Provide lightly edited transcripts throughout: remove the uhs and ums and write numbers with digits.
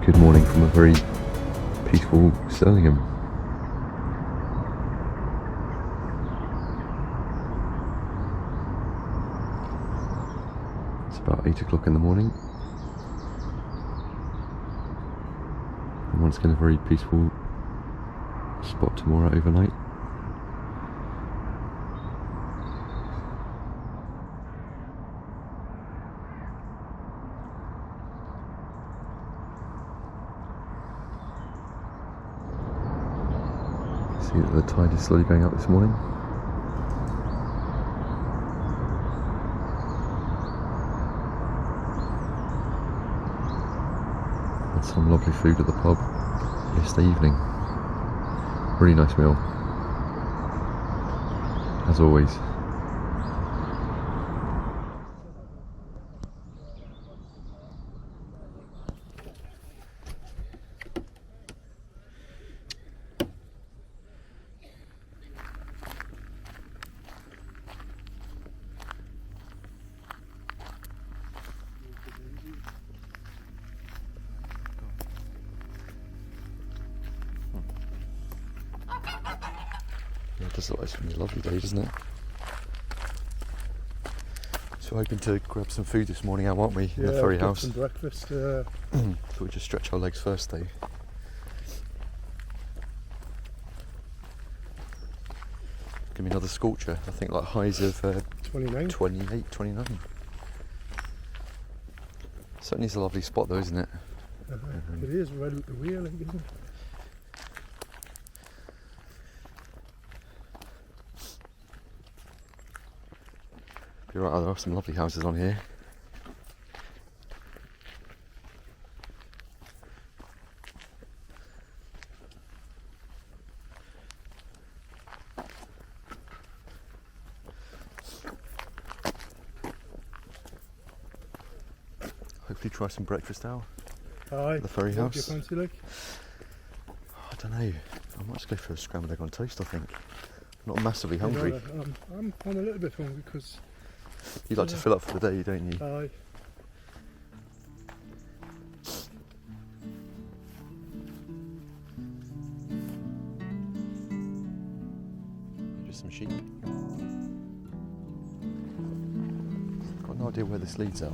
Good morning from a very peaceful Surlingham. It's about 8 o'clock in the morning. And once again a very peaceful spot to moor at overnight. See that the tide is slowly going up this morning. Had some lovely food at the pub yesterday evening. Really nice meal, as always. Yeah, it does look like it's going to be a lovely day, doesn't it? So hoping to grab some food this morning out, aren't we, in the Ferry House? Some breakfast. So we just stretch our legs first, though. Give me another scorcher. I think like highs of 29. 28, 29. Certainly is a lovely spot though, isn't it? It is right at the wheel, isn't it? You're right, there are some lovely houses on here. Hopefully try some breakfast now. Aye. The Ferry What do House. you fancy like? I don't know. I might just go for a scrambled egg on toast, I think. Not massively hungry. You know, I'm a little bit hungry because... You like to fill up for the day, don't you? Aye. Just some sheep. Got no idea where this leads out.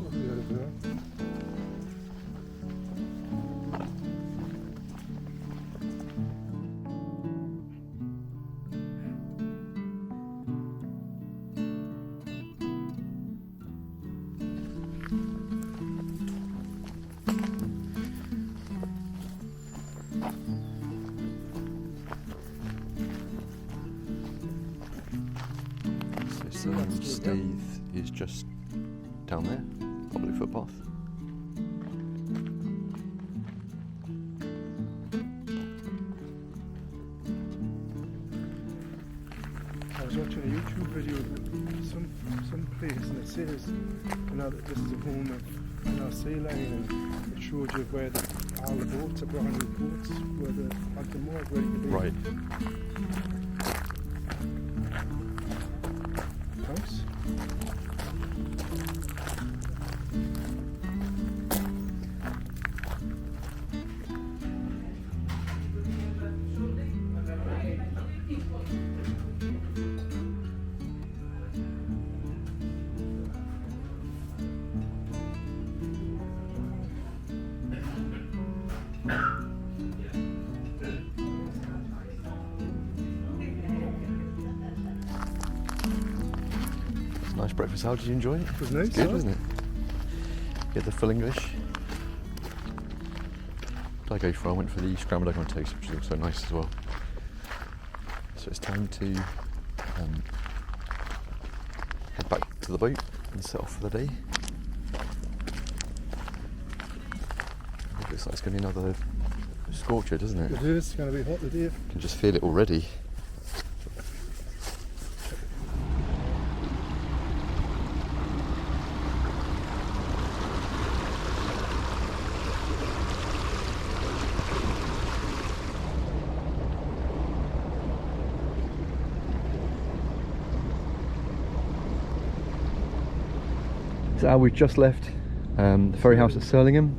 So Staithe is just down there, public footpath. I was watching a YouTube video of some place and it says, you know, that this is a home of sea lion, and it showed you where all the boats are brand new boats, where they had the moor ready to be. Right. House. Nice breakfast. How did you enjoy it? It was nice. It's good, wasn't it? You had the full English. What did I go for? I went for the scrambled egg on toast, which is also nice as well. So it's time to head back to the boat and set off for the day. It looks like it's going to be another scorcher, doesn't it? It is. It's going to be hot today. You can just feel it already. So we've just left the Ferry House at Surlingham.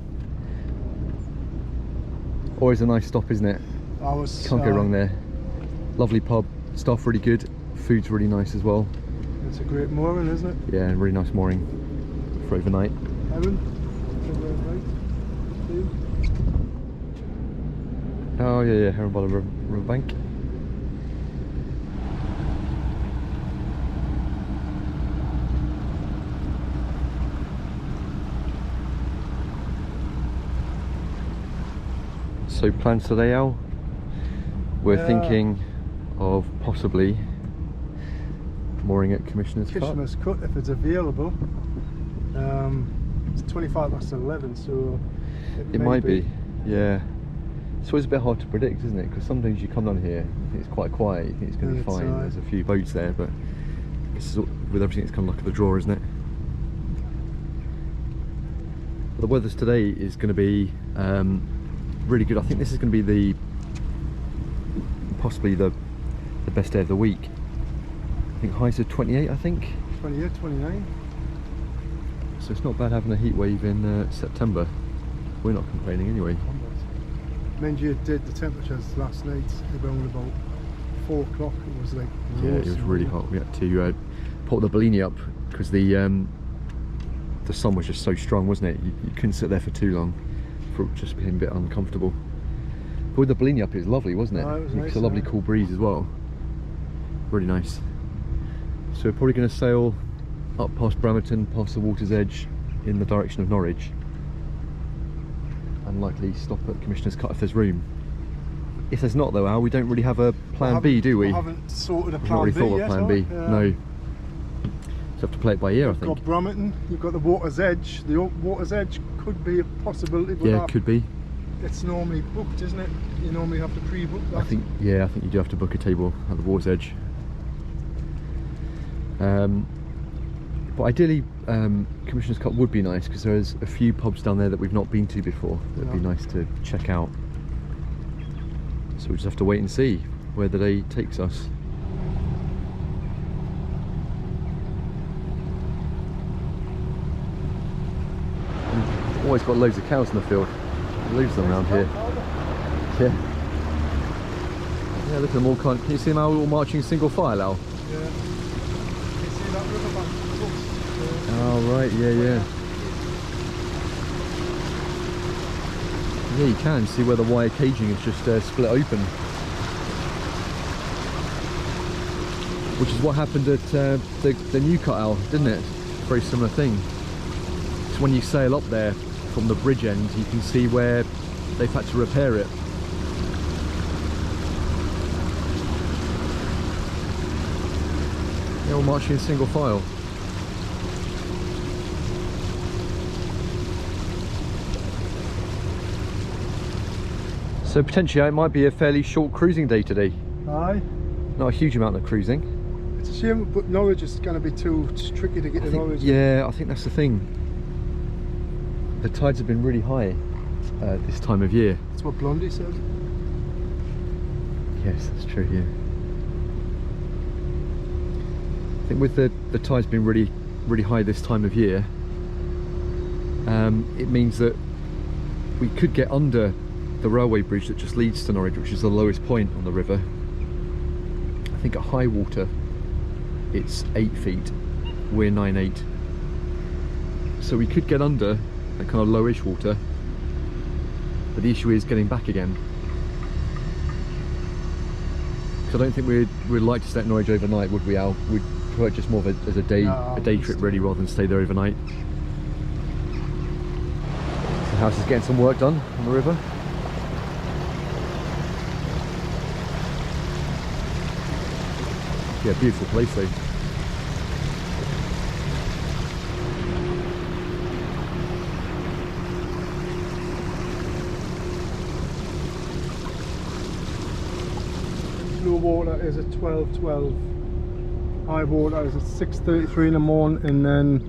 Always a nice stop, isn't it? Can't go wrong there. Lovely pub, staff really good, food's really nice as well. It's a great mooring, isn't it? Yeah, and really nice mooring for overnight. Evan, Oh yeah, Heron by the river bank. So plans today, Al? We're thinking of possibly mooring at Commissioner's Cut. Commissioner's Cut, if it's available. It's 11:25, so it might be. Yeah. It's always a bit hard to predict, isn't it? Because sometimes you come down here, you think it's quite quiet, you think it's going to be fine. There's a few boats there, but it's, with everything, it's kind of luck of the draw, isn't it? But the weather today is going to be really good. I think this is going to be possibly the best day of the week. I think highs are 28, I think. 28, 29. So it's not bad having a heat wave in September. We're not complaining anyway. Mind you, the temperatures last night, around about 4 o'clock, it was like yeah, it was really hot. We had to put the Bellini up because the sun was just so strong, wasn't it? You couldn't sit there for too long, for it just being a bit uncomfortable. But with the Bellini up, it was lovely, wasn't it? Oh, it was nice, a lovely cool breeze as well. Really nice. So we're probably going to sail up past Bramerton, past the water's edge, in the direction of Norwich, and likely stop at Commissioner's Cut if there's room. If there's not though, Al, we don't really have a plan B, do we? I haven't sorted a plan We've not really B thought yet, of plan B. Yeah. No. So have to play it by ear, I think. You've got Bramerton, you've got the water's edge. The water's edge could be a possibility, but yeah, it could be. It's normally booked, isn't it? You normally have to pre-book that. I think you do have to book a table at the water's edge. But ideally, Commissioner's Cut would be nice because there's a few pubs down there that we've not been to before. That'd be nice to check out. So we'll just have to wait and see where the day takes us. We've always got loads of cows in the field. Loads of them around here. Yeah. Yeah, look at them all. Can you see them all marching in single file, Al? Yeah. You see that riverbank? Oh right, yeah. Yeah, you can see where the wire caging is just split open. Which is what happened at the new cut, Al, didn't it? Very similar thing. So when you sail up there from the bridge end, you can see where they've had to repair it. They're all marching in single file. So potentially it might be a fairly short cruising day today. Aye. Not a huge amount of cruising. It's a shame, but Norwich is going to be too tricky to get to Norwich. Yeah, I think that's the thing. The tides have been really high this time of year. That's what Blondie said. Yes, that's true, yeah. I think with the tides being really high this time of year, it means that we could get under the railway bridge that just leads to Norwich, which is the lowest point on the river. I think at high water it's 8 feet, we're 9.8. So we could get under that kind of lowish water, but the issue is getting back again. So I don't think we'd like to stay at Norwich overnight, would we, Al? We'd prefer it just more of as a day trip really, rather than stay there overnight. The house is getting some work done on the river. Yeah, beautiful place though. Low water is at 12:12. High water is at 6:33 in the morning, and then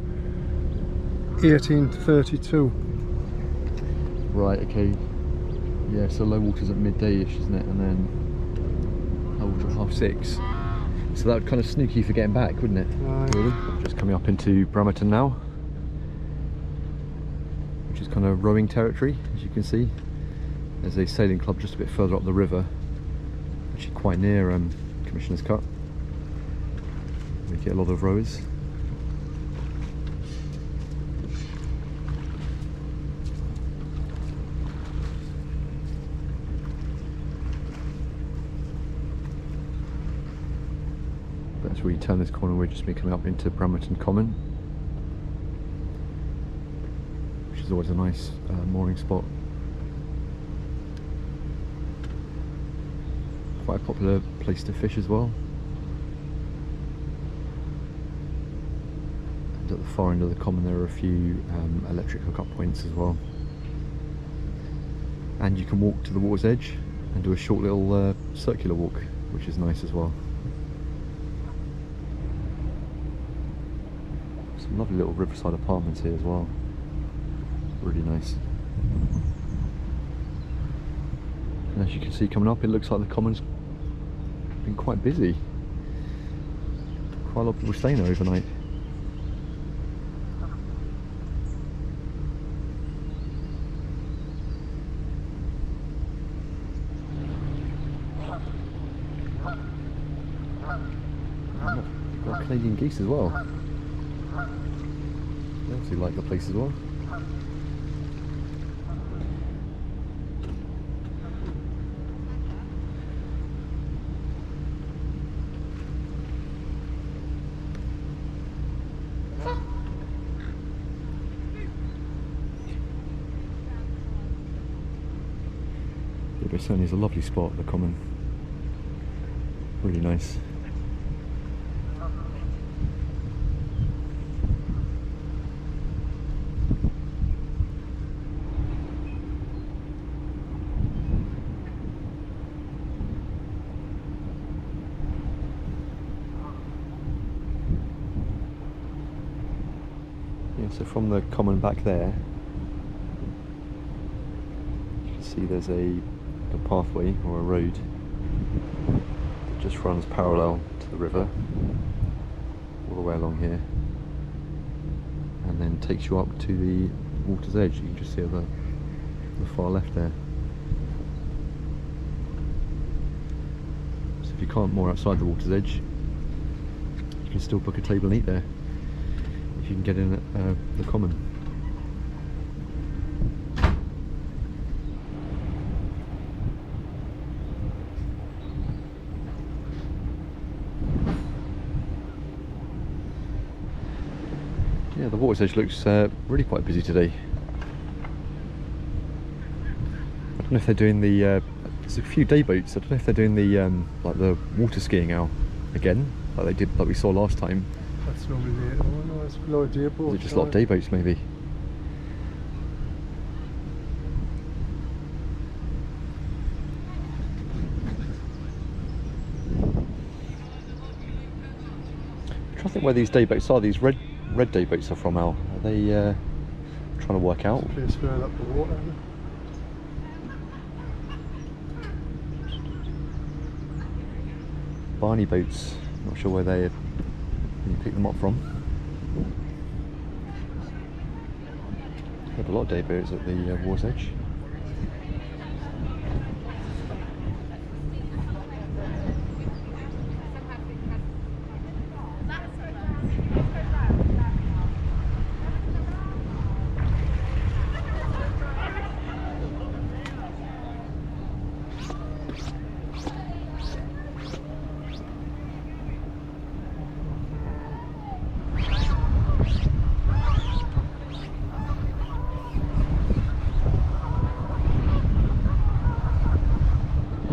18:32. Right, okay. Yeah, so low water's at midday-ish, isn't it? And then high water at 6:30. So that would kind of sneak you for getting back, wouldn't it? Really? Just coming up into Bramerton now, which is kind of rowing territory, as you can see. There's a sailing club just a bit further up the river, actually quite near Commissioner's Cut. We get a lot of rowers. That's where you turn this corner, we're just coming up into Bramerton Common, which is always a nice mooring spot. Quite a popular place to fish as well. And at the far end of the common there are a few electric hookup points as well. And you can walk to the water's edge and do a short little circular walk, which is nice as well. Some lovely little riverside apartments here as well. Really nice. And as you can see coming up, it looks like the common's been quite busy. Quite a lot of people staying there overnight. Got Canadian geese as well. They obviously like the place as well. But it certainly is a lovely spot, the common. Really nice. Yeah, so from the common back there, you can see there's a pathway or a road that just runs parallel to the river all the way along here and then takes you up to the water's edge. You can just see at the far left there. So if you can't moor outside the water's edge, you can still book a table and eat there if you can get in at the common. Yeah, the water's edge looks really quite busy today. I don't know if they're doing the, there's a few day boats, I don't know if they're doing the, like the water skiing now again, like they did, like we saw last time. That's normally it. Oh no, it's a lot of day boats. Is it just a lot of day boats maybe? I'm trying to think where these day boats are, these red day boats are from, Al. Are they trying to work out? It's further up the water. Barney boats, not sure where you pick them up from. Got a lot of day boats at the water's edge.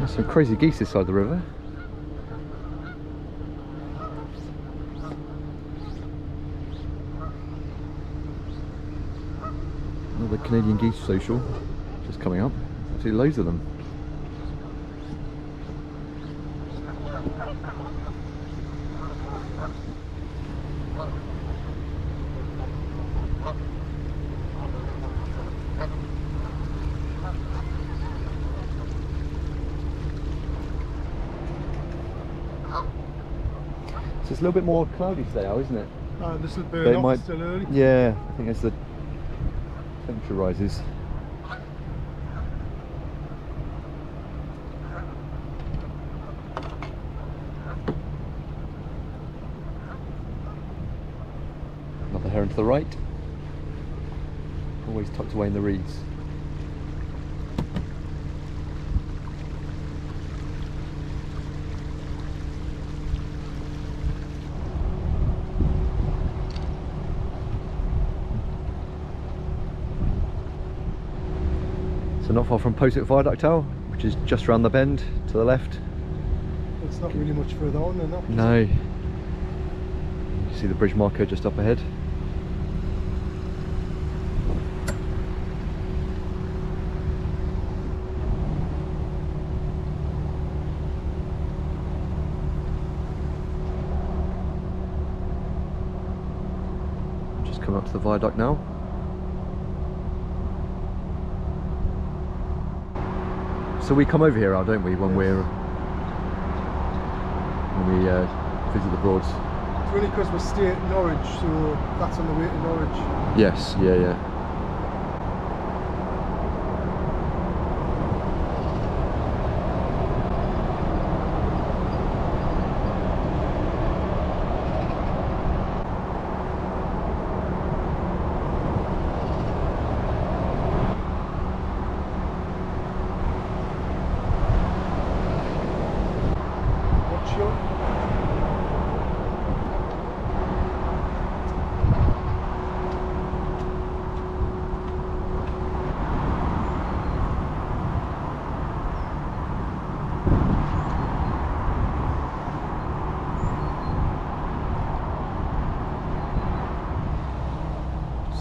Some crazy geese this side of the river. Another Canadian geese social just coming up. Actually loads of them. It's a little bit more cloudy today, Al, isn't it? This will burn off, it's still early. Yeah, I think as the temperature rises. the right, always tucked away in the reeds. So not far from Poswick Viaduct Tower, which is just round the bend to the left. It's not really much further on than that. No. You see the bridge marker just up ahead. Just coming up to the viaduct now. So we come over here, Al, don't we, when we visit the Broads? It's only because we stay at Norwich, so that's on the way to Norwich. Yes, yeah.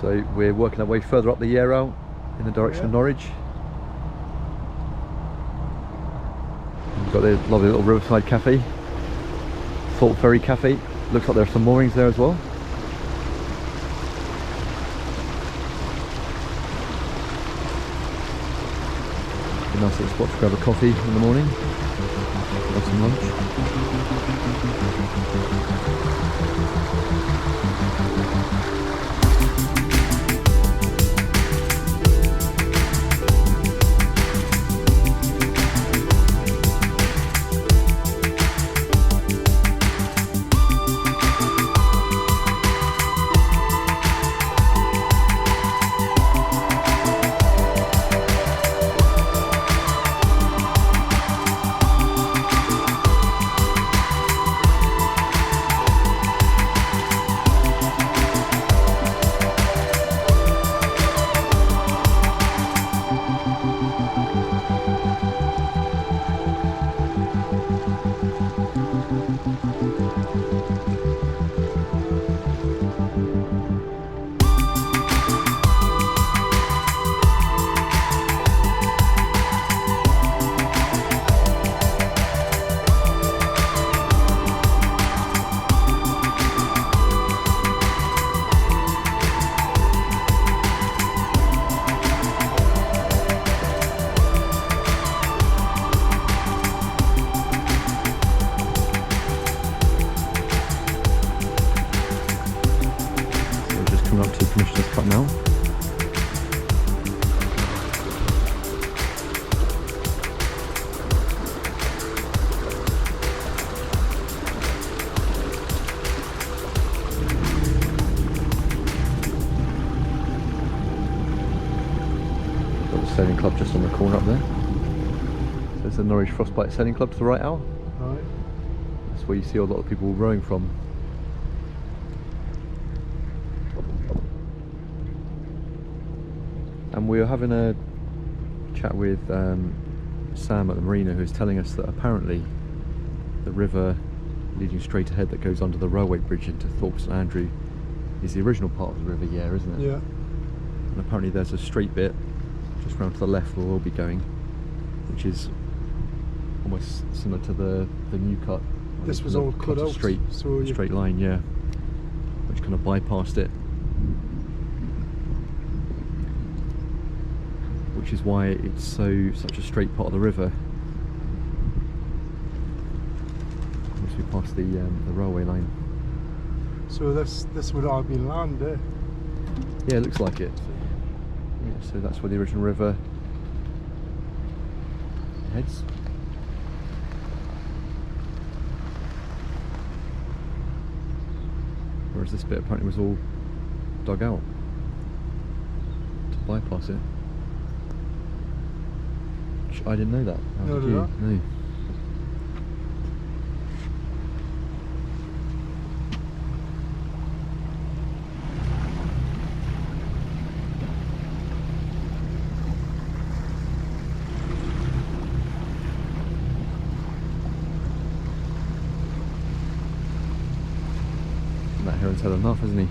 So we're working our way further up the Yare in the direction of Norwich. We've got the lovely little riverside cafe, Thorpe Ferry Cafe. Looks like there are some moorings there as well. A nice little spot to grab a coffee in the morning, have some lunch. Up to Commissioner's Cut now. Got the sailing club just on the corner up there. So there's the Norwich Frostbite Sailing Club to the right, Al. Right. That's where you see a lot of people rowing from. And we were having a chat with Sam at the marina, who was telling us that apparently the river leading straight ahead that goes under the railway bridge into Thorpe St is the original part of the River Yare, isn't it? Yeah. And apparently there's a straight bit just round to the left where we'll be going, which is almost similar to the new cut. This was all cut out, straight line, yeah, which kind of bypassed it. Which is why it's such a straight part of the river. Once we pass the railway line. So this would all be land, eh? Yeah, it looks like it. Yeah, so that's where the original river heads. Whereas this bit apparently was all dug out to bypass it. I didn't know that. How No, did did you? I? No. That heron's had enough, hasn't he?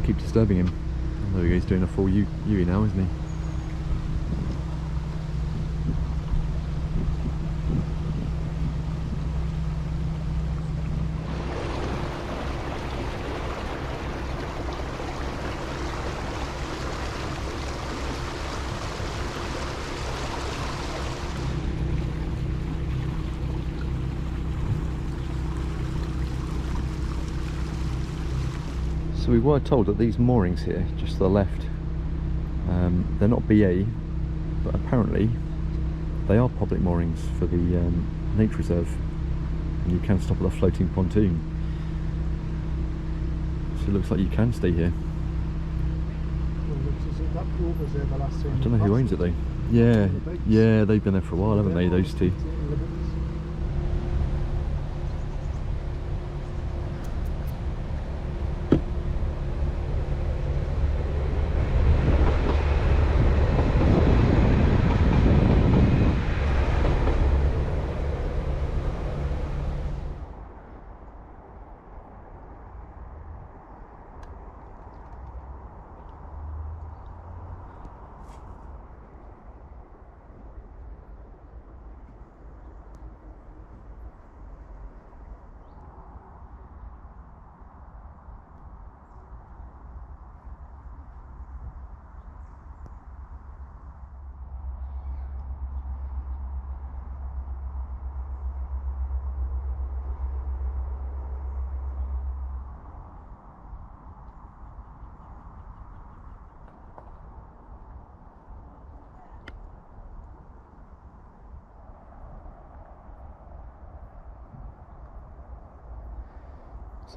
Keep disturbing him. Oh, there he goes, doing a full Yui now, isn't he? So we were told that these moorings here, just to the left, they're not BA, but apparently they are public moorings for the nature reserve, and you can stop at a floating pontoon. So it looks like you can stay here. I don't know who owns it though. Yeah, yeah, they've been there for a while, haven't they, those two?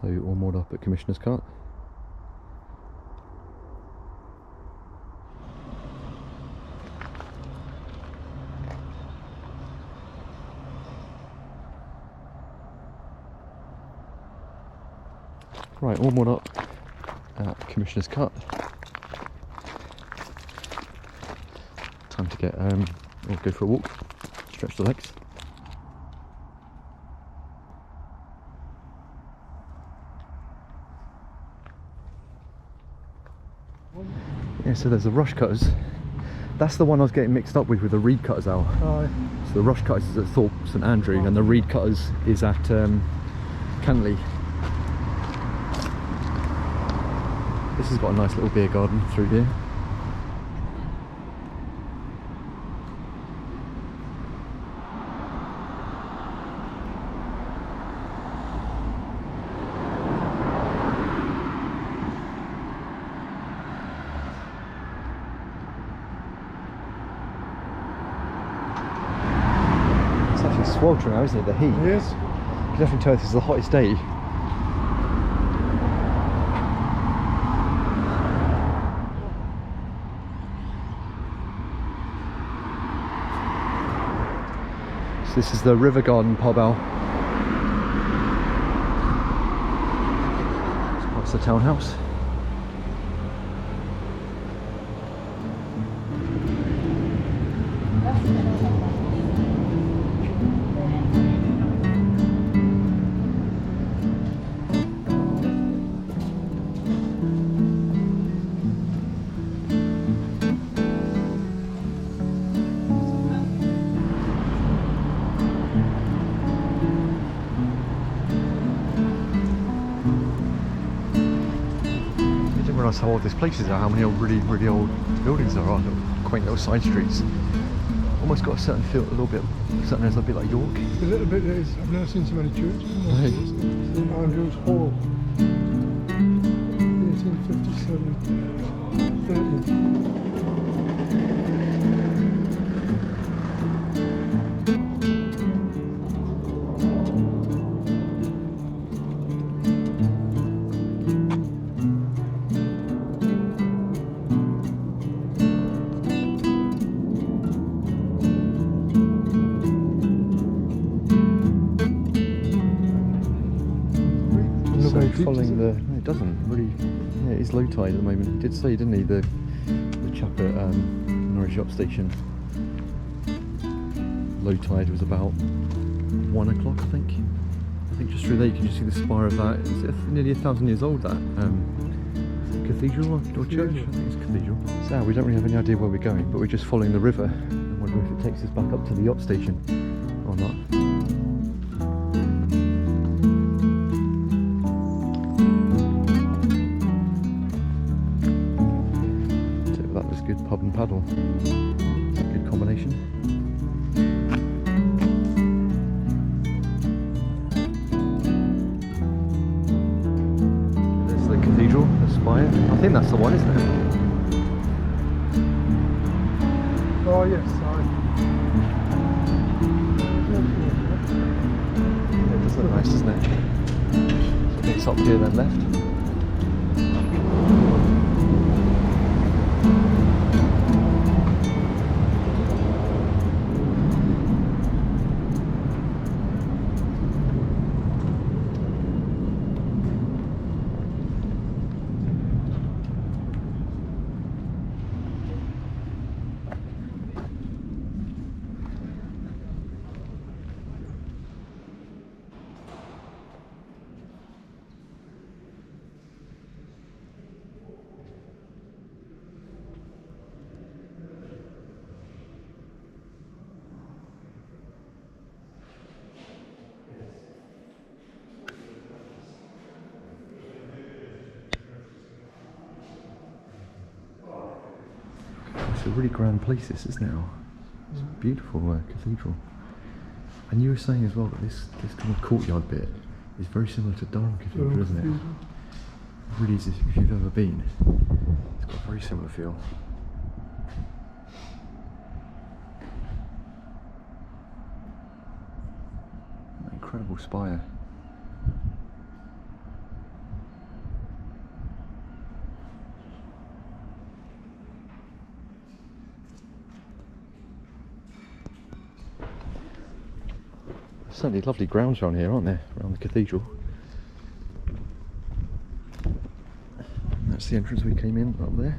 So all moored up at Commissioner's Cart. Right, all moored up at Commissioner's Cart. Time to get or go for a walk, stretch the legs. Yeah, so there's the Rushcutters. That's the one I was getting mixed up with the reed cutters, Al. Aye. So the Rushcutters is at Thorpe St and the reed cutters is at Canley. This has got a nice little beer garden through here. Sweltering now, isn't it? The heat. Yes. You can definitely tell this is the hottest day. So this is the River Garden pub, Al. That's the townhouse. How old this place is, how many old, really old buildings there are, little quaint little side streets. Almost got a certain feel, a little bit, something a bit like York. A little bit is. I've never seen so many churches. Right. St Andrew's Hall, 1857, 30. following the... No, it doesn't really... Yeah, it is low tide at the moment. He did say, didn't he, the chap at Norwich Yacht Station, low tide was about 1 o'clock, I think. I think just through there you can just see the spire of that. It's nearly 1,000 years old, that cathedral or church? I think it's cathedral. So we don't really have any idea where we're going, but we're just following the river and wondering if it takes us back up to the yacht station or not. So that was good, pub and paddle. It's a good combination. Cathedral, the spire. I think that's the one, isn't it? Oh yes, It does look nice, doesn't it? So it's up here then left. It's a really grand place, this, isn't it? It's a beautiful cathedral. And you were saying as well that this kind of courtyard bit is very similar to Durham Cathedral, isn't it? It really is, if you've ever been. It's got a very similar feel. An incredible spire. Certainly lovely grounds around here, aren't there? Around the cathedral. That's the entrance we came in up there.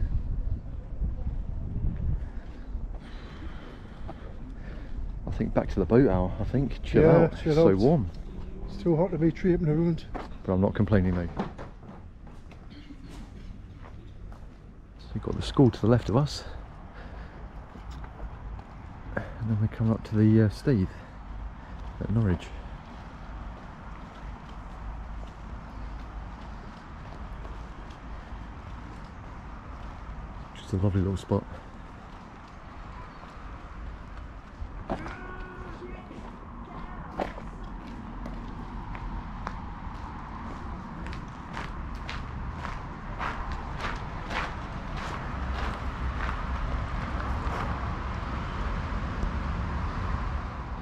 I think back to the boat hour, I think. Chill out. It's so warm. It's too hot to be traipsing around. But I'm not complaining though. So we've got the school to the left of us. And then we come up to the Steve at Norwich. Just a lovely little spot.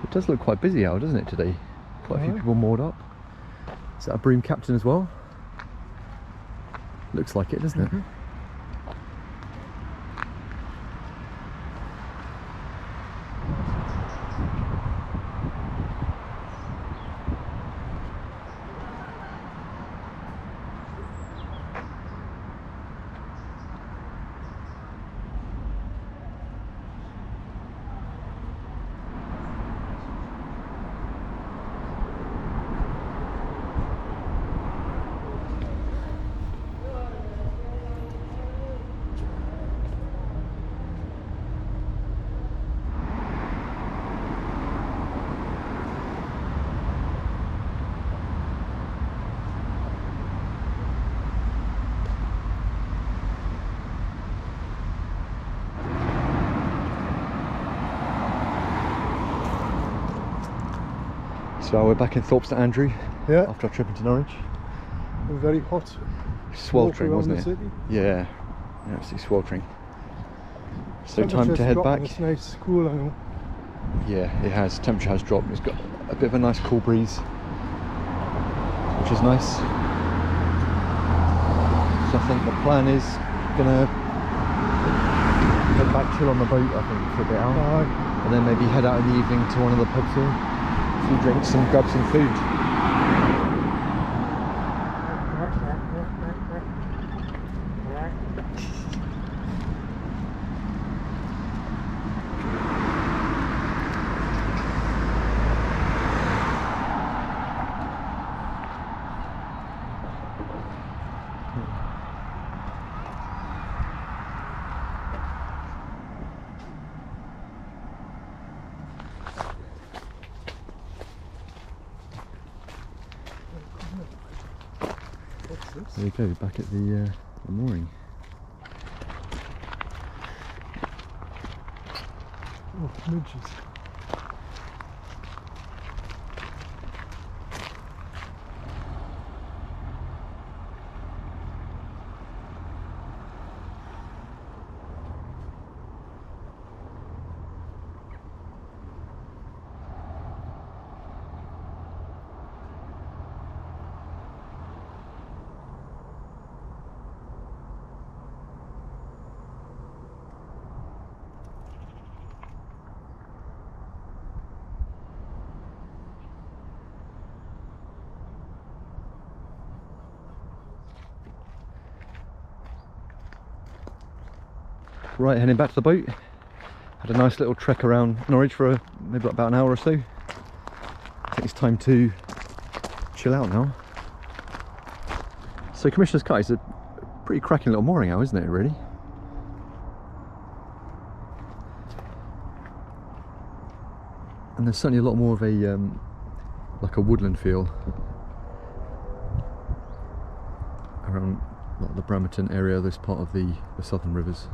It does look quite busy out, doesn't it, today? Quite a few people moored up. Is that a broom captain as well? Looks like it, doesn't it? So we're back in Thorpe St after our trip into Norwich. Very hot. Sweltering, wasn't it? Yeah, absolutely sweltering. So time to head back. It's nice, cool, I know. Yeah, it has. Temperature has dropped. It's got a bit of a nice cool breeze, which is nice. So I think the plan is gonna head back, chill on the boat, I think, for a bit out, and then maybe head out in the evening to one of the pubs here. Few drinks and grab some food. Perhaps this. There you go, back at the mooring. Oh, midges. Right, heading back to the boat. Had a nice little trek around Norwich for maybe about an hour or so. I think it's time to chill out now. So Commissioner's Cut is a pretty cracking little mooring now, isn't it, really? And there's certainly a lot more of a like a woodland feel around like the Bramerton area, this part of the southern rivers.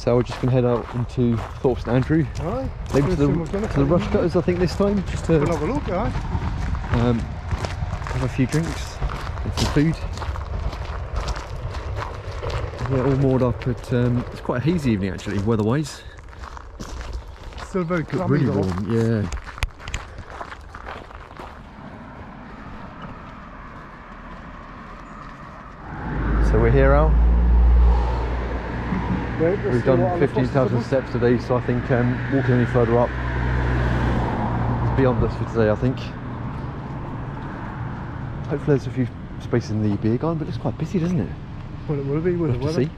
So we're just going to head out into Thorpe St Andrew. Aye. Maybe to First thing we've done, the Rushcutters, I think, this time. Just to We'll have a look, aye. have a few drinks and some food. Yeah, all moored up at, it's quite a hazy evening actually, weather-wise. Still very But clammy really though. warm, yeah. So we're here, Al. Right, let's We've see done what all the fuss is 15,000 about. steps today, so I think walking any further up is beyond us for today, I think. Hopefully there's a few spaces in the beer garden, but it's quite busy, doesn't it? Well, it will be with the We'll have weather. to see.